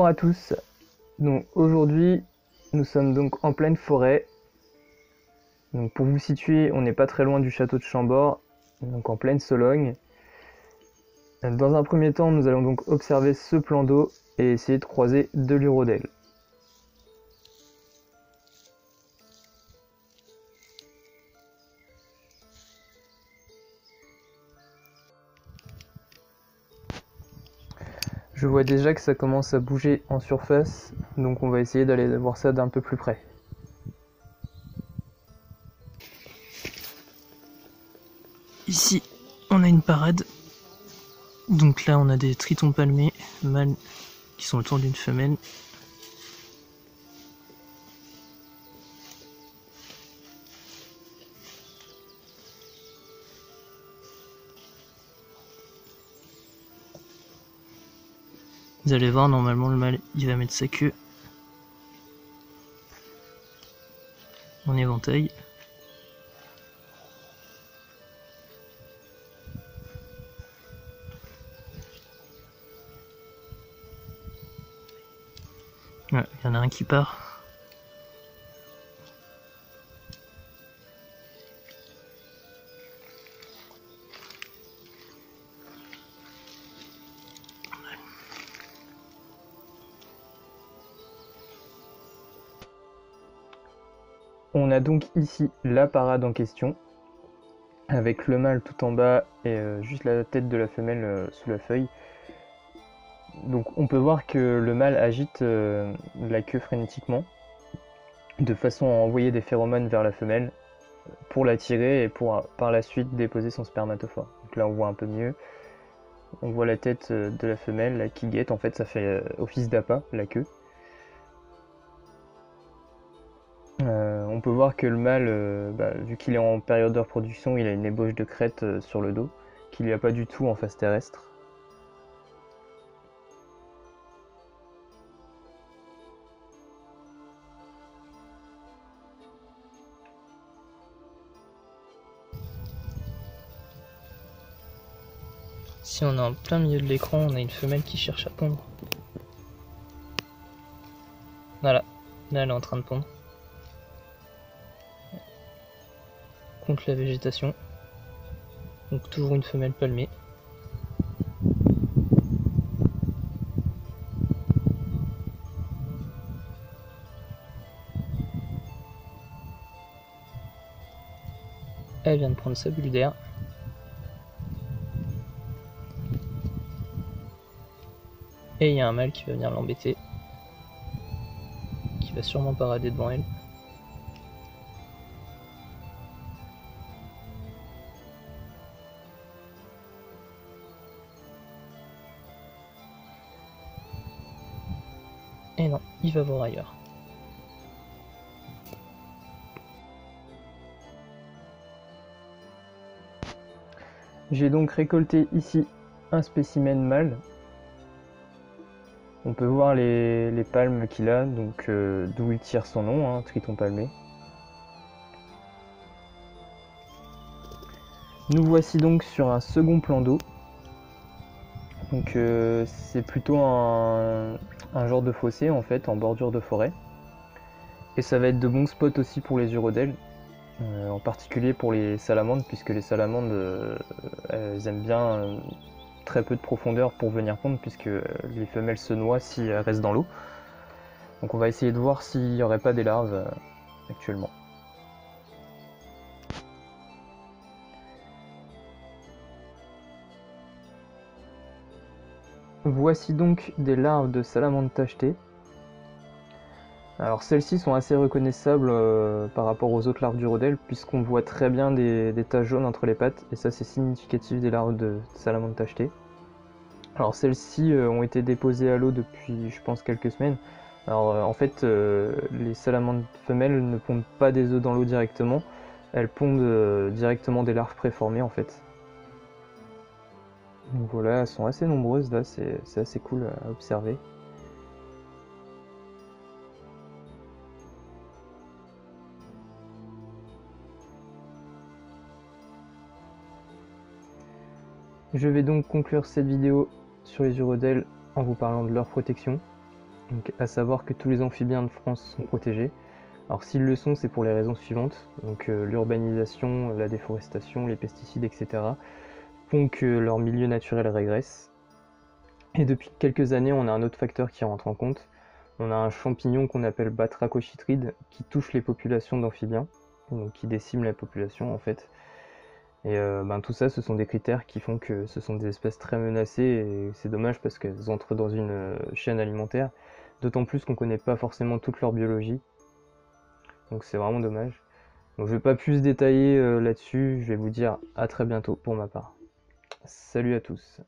à tous. Donc aujourd'hui, nous sommes donc en pleine forêt. Donc pour vous situer, on n'est pas très loin du château de Chambord, donc en pleine Sologne. Dans un premier temps, nous allons donc observer ce plan d'eau et essayer de croiser de l'urodèle. Je vois déjà que ça commence à bouger en surface, donc on va essayer d'aller voir ça d'un peu plus près. Ici, on a une parade. Donc là, on a des tritons palmés, mâles, qui sont autour d'une femelle. Vous allez voir, normalement, le mâle, il va mettre sa queue en éventail. Ouais, il y en a un qui part. On a donc ici la parade en question, avec le mâle tout en bas et juste la tête de la femelle sous la feuille. Donc on peut voir que le mâle agite la queue frénétiquement, de façon à envoyer des phéromones vers la femelle pour l'attirer et pour par la suite déposer son spermatophore. Donc là on voit un peu mieux. On voit la tête de la femelle là, qui guette, en fait ça fait office d'appât, la queue. On peut voir que le mâle, vu qu'il est en période de reproduction, il a une ébauche de crête sur le dos, qu'il n'y a pas du tout en face terrestre. Si on est en plein milieu de l'écran, on a une femelle qui cherche à pondre. Voilà, là elle est en train de pondre. Contre la végétation. Donc toujours une femelle palmée. Elle vient de prendre sa bulle d'air. Et il y a un mâle qui va venir l'embêter. Qui va sûrement parader devant elle. Et non, il va voir ailleurs. J'ai donc récolté ici un spécimen mâle. On peut voir les palmes qu'il a, donc d'où il tire son nom, hein, triton palmé. Nous voici donc sur un second plan d'eau. Donc c'est plutôt un genre de fossé en fait, en bordure de forêt. Et ça va être de bons spots aussi pour les urodèles, en particulier pour les salamandres, puisque les salamandres elles aiment bien très peu de profondeur pour venir pondre, puisque les femelles se noient si elles restent dans l'eau. Donc on va essayer de voir s'il n'y aurait pas des larves actuellement. Voici donc des larves de salamandre tachetée. Alors celles-ci sont assez reconnaissables par rapport aux autres larves d'urodèle, puisqu'on voit très bien des taches jaunes entre les pattes, et ça c'est significatif des larves de salamandre tachetée. Alors celles-ci ont été déposées à l'eau depuis je pense quelques semaines. Alors en fait les salamandres femelles ne pondent pas des œufs dans l'eau directement, elles pondent directement des larves préformées en fait. Donc voilà, elles sont assez nombreuses là, c'est assez cool à observer. Je vais donc conclure cette vidéo sur les urodèles en vous parlant de leur protection. Donc, à savoir que tous les amphibiens de France sont protégés. Alors s'ils le sont, c'est pour les raisons suivantes. Donc l'urbanisation, la déforestation, les pesticides, etc. font que leur milieu naturel régresse. Et depuis quelques années, on a un autre facteur qui rentre en compte. On a un champignon qu'on appelle Batrachochytride qui touche les populations d'amphibiens, donc qui décime la population en fait. Et tout ça, ce sont des critères qui font que ce sont des espèces très menacées et c'est dommage parce qu'elles entrent dans une chaîne alimentaire, d'autant plus qu'on ne connaît pas forcément toute leur biologie, donc c'est vraiment dommage. Donc je ne vais pas plus détailler là-dessus, je vais vous dire à très bientôt pour ma part. Salut à tous.